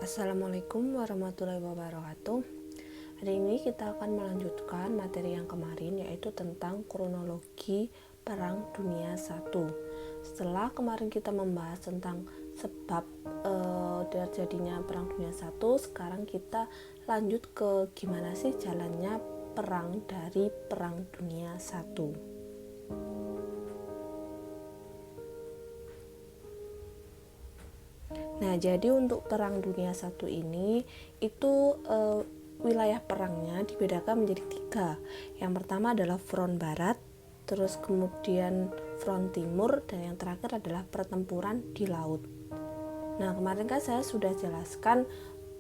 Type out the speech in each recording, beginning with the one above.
Assalamualaikum warahmatullahi wabarakatuh. Hari ini kita akan melanjutkan materi yang kemarin, yaitu tentang kronologi Perang Dunia I. Setelah kemarin kita membahas tentang sebab terjadinya Perang Dunia I, sekarang kita lanjut ke gimana sih jalannya perang dari Perang Dunia I. Nah, jadi untuk Perang Dunia I ini itu wilayah perangnya dibedakan menjadi 3. Yang pertama adalah front barat, terus kemudian front timur, dan yang terakhir adalah pertempuran di laut. Nah, kemarin kan saya sudah jelaskan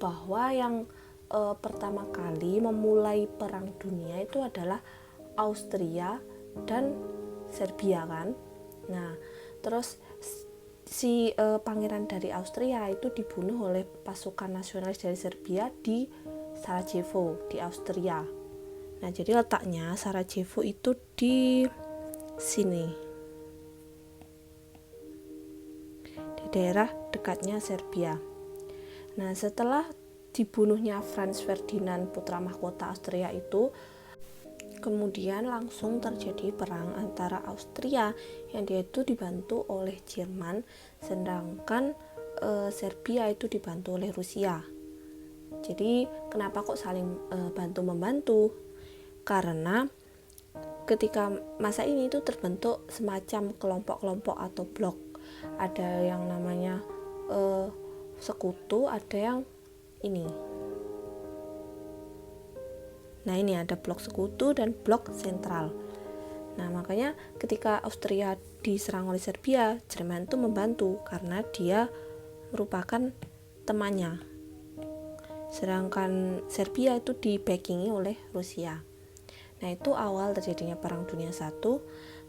bahwa yang pertama kali memulai perang dunia itu adalah Austria dan Serbia kan. Nah, terus si pangeran dari Austria itu dibunuh oleh pasukan nasionalis dari Serbia di Sarajevo di Austria. Nah, jadi letaknya Sarajevo itu di sini, di daerah dekatnya Serbia. Nah, setelah dibunuhnya Franz Ferdinand putra mahkota Austria itu, kemudian langsung terjadi perang antara Austria yang dia itu dibantu oleh Jerman, sedangkan Serbia itu dibantu oleh Rusia. Jadi kenapa kok saling bantu-membantu? Karena ketika masa ini itu terbentuk semacam kelompok-kelompok atau blok. Ada yang namanya sekutu, ada yang ini. Nah, ini ada blok sekutu dan blok sentral. Nah, makanya ketika Austria diserang oleh Serbia, Jerman itu membantu karena dia merupakan temannya. Sedangkan Serbia itu di-backingi oleh Rusia. Nah, itu awal terjadinya Perang Dunia I.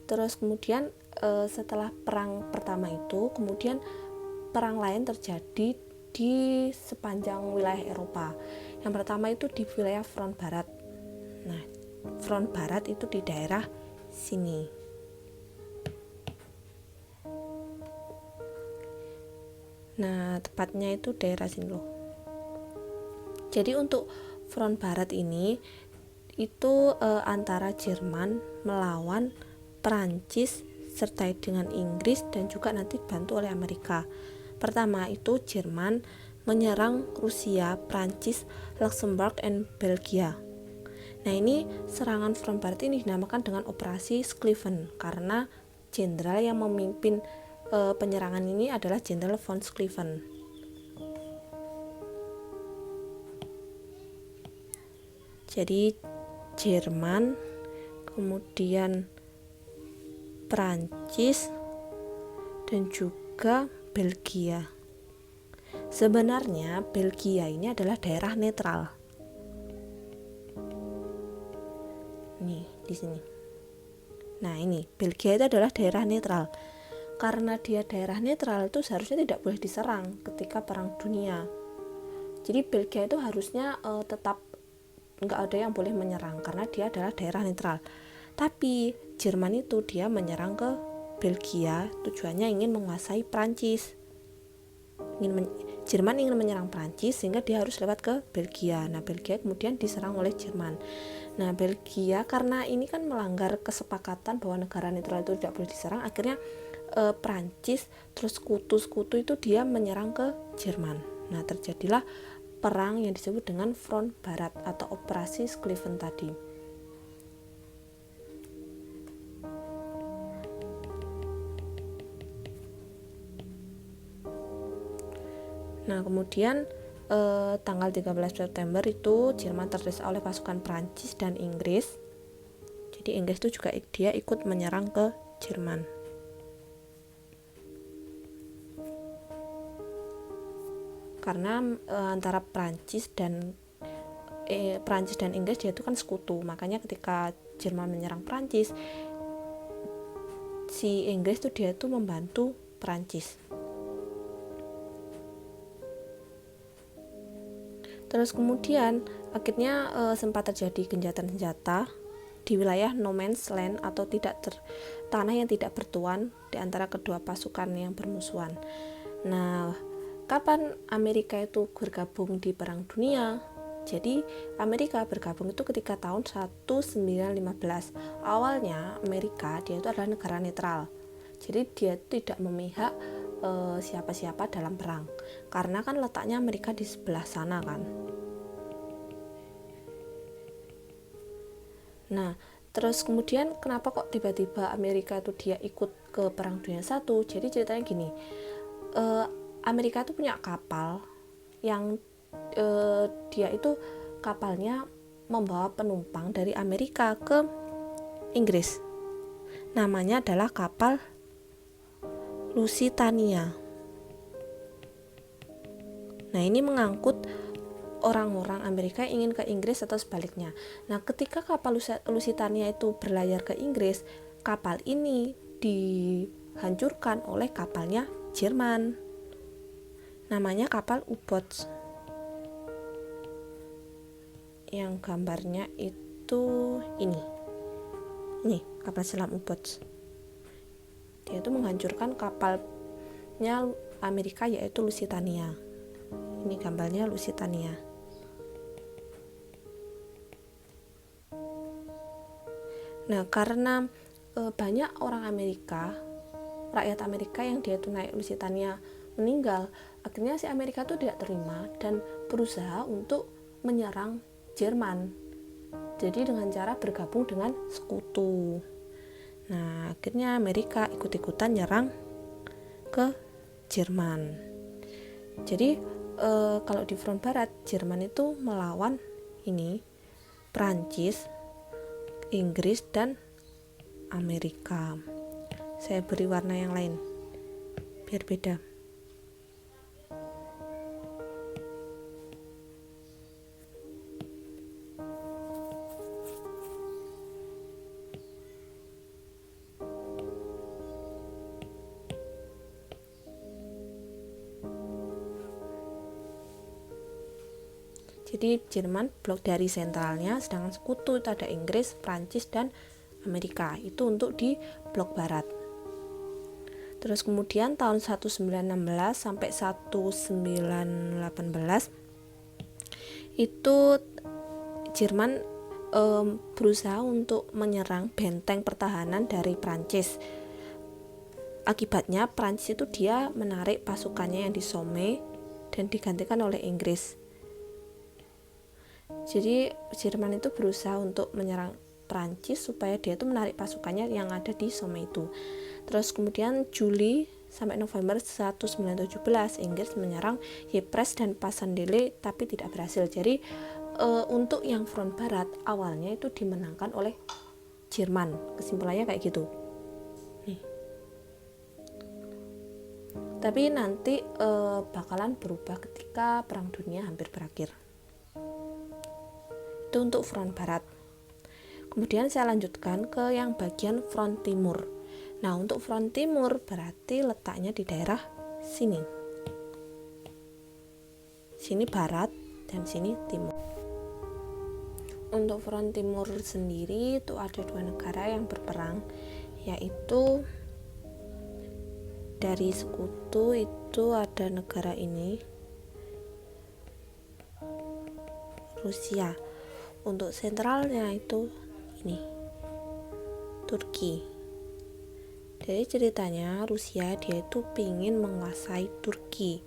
Terus kemudian setelah perang pertama itu, kemudian perang lain terjadi di sepanjang wilayah Eropa. Yang pertama itu di wilayah front barat. Nah, front barat itu di daerah sini. Nah, tepatnya itu daerah sini loh. Jadi untuk front barat ini itu antara Jerman melawan Perancis serta dengan Inggris dan juga nanti dibantu oleh Amerika. Pertama itu Jerman menyerang Rusia, Prancis, Luxembourg, dan Belgia. Nah, ini serangan front barat ini dinamakan dengan Operasi Schlieffen karena jenderal yang memimpin penyerangan ini adalah Jenderal von Schlieffen. Jadi Jerman, kemudian Prancis, dan juga Belgia. Sebenarnya Belgia ini adalah daerah netral. Nih, di sini. Nah, ini Belgia itu adalah daerah netral. Karena dia daerah netral itu seharusnya tidak boleh diserang ketika perang dunia. Jadi Belgia itu harusnya tetap nggak ada yang boleh menyerang karena dia adalah daerah netral. Tapi Jerman itu dia menyerang ke Belgia, tujuannya ingin menguasai Prancis. Jerman ingin menyerang Prancis sehingga dia harus lewat ke Belgia. Nah, Belgia kemudian diserang oleh Jerman. Nah, Belgia karena ini kan melanggar kesepakatan bahwa negara netral itu tidak boleh diserang, akhirnya Prancis terus sekutu-sekutu itu dia menyerang ke Jerman. Nah, terjadilah perang yang disebut dengan Front Barat atau Operasi Schlieffen tadi. Nah, kemudian tanggal 13 September itu Jerman terdesak oleh pasukan Prancis dan Inggris. Jadi Inggris itu juga dia ikut menyerang ke Jerman. Karena antara Prancis dan Inggris dia itu kan sekutu. Makanya ketika Jerman menyerang Prancis, si Inggris itu dia itu membantu Prancis. Terus kemudian akhirnya sempat terjadi gencatan senjata di wilayah no man's land atau tanah yang tidak bertuan di antara kedua pasukan yang bermusuhan. Nah, kapan Amerika itu bergabung di Perang Dunia? Jadi Amerika bergabung itu ketika tahun 1915. Awalnya Amerika dia itu adalah negara netral. Jadi dia tidak memihak siapa-siapa dalam perang. Karena kan letaknya Amerika di sebelah sana kan. Nah, terus kemudian kenapa kok tiba-tiba Amerika itu dia ikut ke Perang Dunia I? Jadi ceritanya gini, Amerika itu punya kapal yang dia itu kapalnya membawa penumpang dari Amerika ke Inggris. Namanya adalah kapal Lusitania. Nah, ini mengangkut orang-orang Amerika yang ingin ke Inggris atau sebaliknya. Nah, ketika kapal Lusitania itu berlayar ke Inggris, kapal ini dihancurkan oleh kapalnya Jerman. Namanya kapal U-Boats. Yang gambarnya itu ini kapal selam U-Boats. Dia itu menghancurkan kapalnya Amerika yaitu Lusitania. Ini gambarnya Lusitania. Nah, karena banyak orang Amerika, rakyat Amerika yang dia itu naik Lusitania meninggal, akhirnya si Amerika itu tidak terima dan berusaha untuk menyerang Jerman. Jadi dengan cara bergabung dengan sekutu. Nah, akhirnya Amerika ikut-ikutan nyerang ke Jerman. Jadi kalau di front barat, Jerman itu melawan ini Prancis, Inggris, dan Amerika. Saya beri warna yang lain biar beda. Jadi Jerman blok dari sentralnya, sedangkan sekutu itu ada Inggris, Prancis, dan Amerika. Itu untuk di blok barat. Terus kemudian tahun 1916 sampai 1918 itu Jerman berusaha untuk menyerang benteng pertahanan dari Prancis. Akibatnya Prancis itu dia menarik pasukannya yang di Somme dan digantikan oleh Inggris. Jadi Jerman itu berusaha untuk menyerang Prancis supaya dia itu menarik pasukannya yang ada di Somme itu. Terus kemudian Juli sampai November 1917 Inggris menyerang Ypres dan Passchendaele tapi tidak berhasil. Jadi untuk yang front barat awalnya itu dimenangkan oleh Jerman. Kesimpulannya kayak gitu. Nih. Tapi nanti bakalan berubah ketika Perang Dunia hampir berakhir. Itu untuk front barat. Kemudian saya lanjutkan ke yang bagian front timur. Nah, untuk front timur berarti letaknya di daerah sini. Sini barat dan sini timur. Untuk front timur sendiri itu ada dua negara yang berperang, yaitu dari sekutu itu ada negara ini, Rusia. Untuk sentralnya itu ini, Turki. Jadi ceritanya Rusia dia itu pingin menguasai Turki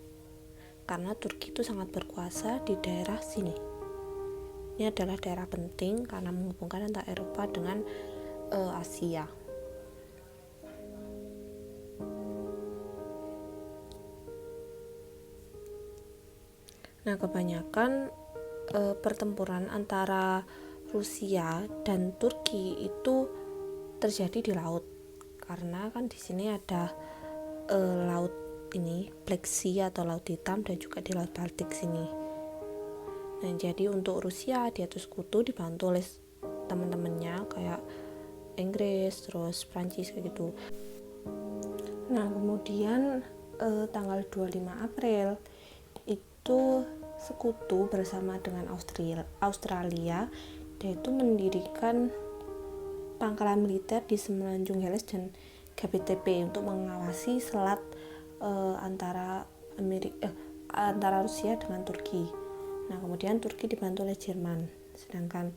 karena Turki itu sangat berkuasa di daerah sini. Ini adalah daerah penting karena menghubungkan antara Eropa dengan Asia. Nah, kebanyakan pertempuran antara Rusia dan Turki itu terjadi di laut karena kan di sini ada laut ini Black Sea atau Laut Hitam dan juga di Laut Baltik sini. Nah, jadi untuk Rusia dia tuh sekutu dibantu oleh teman-temannya kayak Inggris, terus Prancis kayak gitu. Nah, kemudian tanggal 25 April itu sekutu bersama dengan Australia dia itu mendirikan pangkalan militer di Semenanjung Helles dan GBTP untuk mengawasi selat antara antara Rusia dengan Turki. Nah, kemudian Turki dibantu oleh Jerman, sedangkan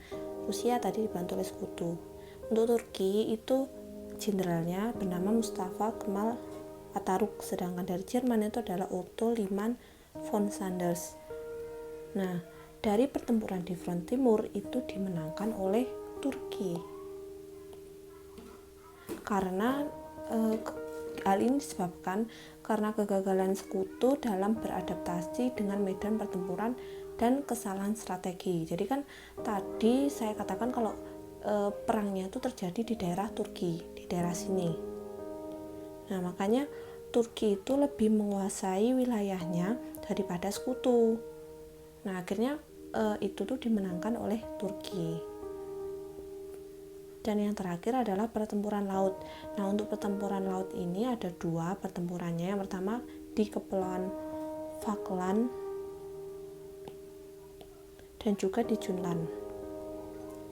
Rusia tadi dibantu oleh Sekutu. Untuk Turki itu jenderalnya bernama Mustafa Kemal Atatürk, sedangkan dari Jerman itu adalah Otto Liman von Sanders. Nah, dari pertempuran di front timur itu dimenangkan oleh Turki. Karena hal ini disebabkan karena kegagalan Sekutu dalam beradaptasi dengan medan pertempuran dan kesalahan strategi. Jadi kan tadi saya katakan kalau perangnya itu terjadi di daerah Turki, di daerah sini. Nah, makanya Turki itu lebih menguasai wilayahnya daripada Sekutu. Nah, akhirnya itu tuh dimenangkan oleh Turki. Dan yang terakhir adalah pertempuran laut. Nah, untuk pertempuran laut ini ada dua pertempurannya. Yang pertama di Kepulauan Falkland dan juga di Jutland.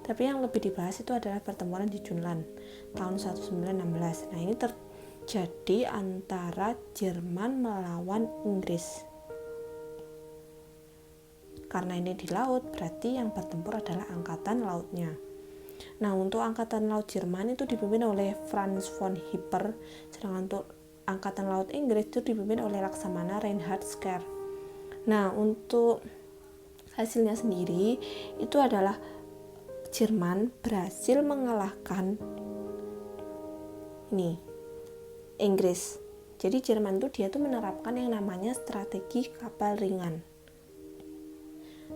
Tapi yang lebih dibahas itu adalah pertempuran di Jutland tahun 1916. Nah, ini terjadi antara Jerman melawan Inggris. Karena ini di laut, berarti yang bertempur adalah angkatan lautnya. Nah, untuk angkatan laut Jerman itu dipimpin oleh Franz von Hipper, sedangkan untuk angkatan laut Inggris itu dipimpin oleh Laksamana Reinhard Scheer. Nah, untuk hasilnya sendiri itu adalah Jerman berhasil mengalahkan Inggris. Jadi Jerman itu dia tuh menerapkan yang namanya strategi kapal ringan.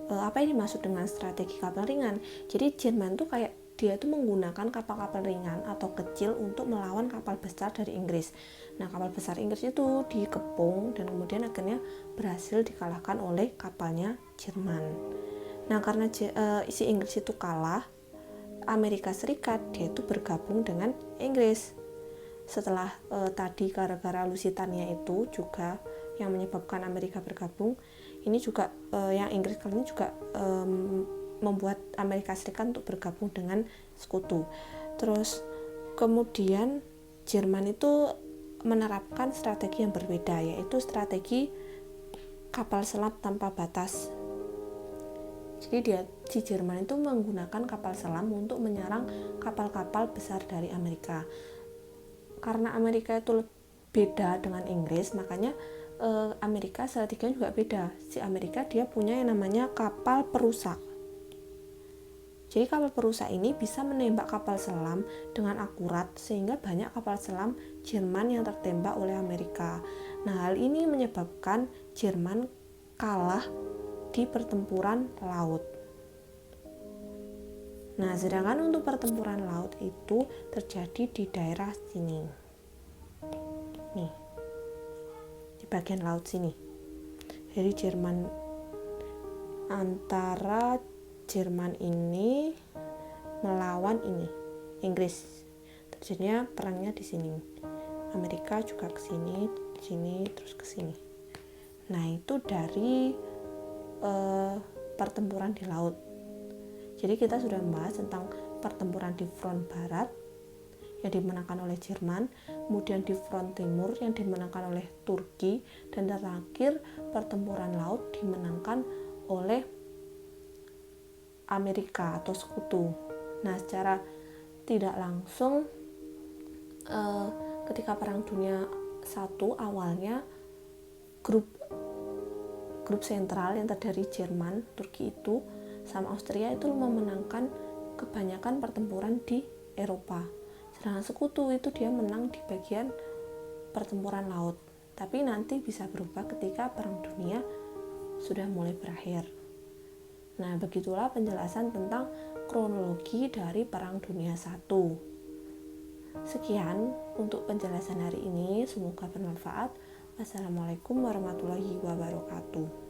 Apa yang dimaksud dengan strategi kapal ringan? Jadi Jerman tuh kayak dia tuh menggunakan kapal-kapal ringan atau kecil untuk melawan kapal besar dari Inggris. Nah, kapal besar Inggris itu dikepung dan kemudian akhirnya berhasil dikalahkan oleh kapalnya Jerman. Nah, karena si Inggris itu kalah, Amerika Serikat dia itu bergabung dengan Inggris. Setelah tadi gara-gara Lusitania itu juga yang menyebabkan Amerika bergabung, ini juga yang Inggris kali ini juga membuat Amerika Serikat untuk bergabung dengan Sekutu. Terus kemudian Jerman itu menerapkan strategi yang berbeda, yaitu strategi kapal selam tanpa batas. Jadi si Jerman itu menggunakan kapal selam untuk menyerang kapal-kapal besar dari Amerika. Karena Amerika itu beda dengan Inggris, makanya Amerika strateginya juga beda. Si Amerika dia punya yang namanya kapal perusak. Jadi kapal perusak ini bisa menembak kapal selam dengan akurat sehingga banyak kapal selam Jerman yang tertembak oleh Amerika. Nah, hal ini menyebabkan Jerman kalah di pertempuran laut. Nah, sedangkan untuk pertempuran laut itu terjadi di daerah sini. Nih, di bagian laut sini. Jadi antara Jerman ini melawan Inggris. Terjadinya perangnya di sini. Amerika juga ke sini, terus ke sini. Nah, itu dari pertempuran di laut. Jadi kita sudah membahas tentang pertempuran di front barat yang dimenangkan oleh Jerman, kemudian di front timur yang dimenangkan oleh Turki, dan terakhir pertempuran laut dimenangkan oleh Amerika atau Sekutu. Nah, secara tidak langsung ketika Perang Dunia I awalnya grup sentral yang terdiri Jerman, Turki itu sama Austria itu memenangkan kebanyakan pertempuran di Eropa. Sedangkan Sekutu itu dia menang di bagian pertempuran laut. Tapi nanti bisa berubah ketika Perang Dunia sudah mulai berakhir. Nah, begitulah penjelasan tentang kronologi dari Perang Dunia I. Sekian untuk penjelasan hari ini, semoga bermanfaat. Wassalamualaikum warahmatullahi wabarakatuh.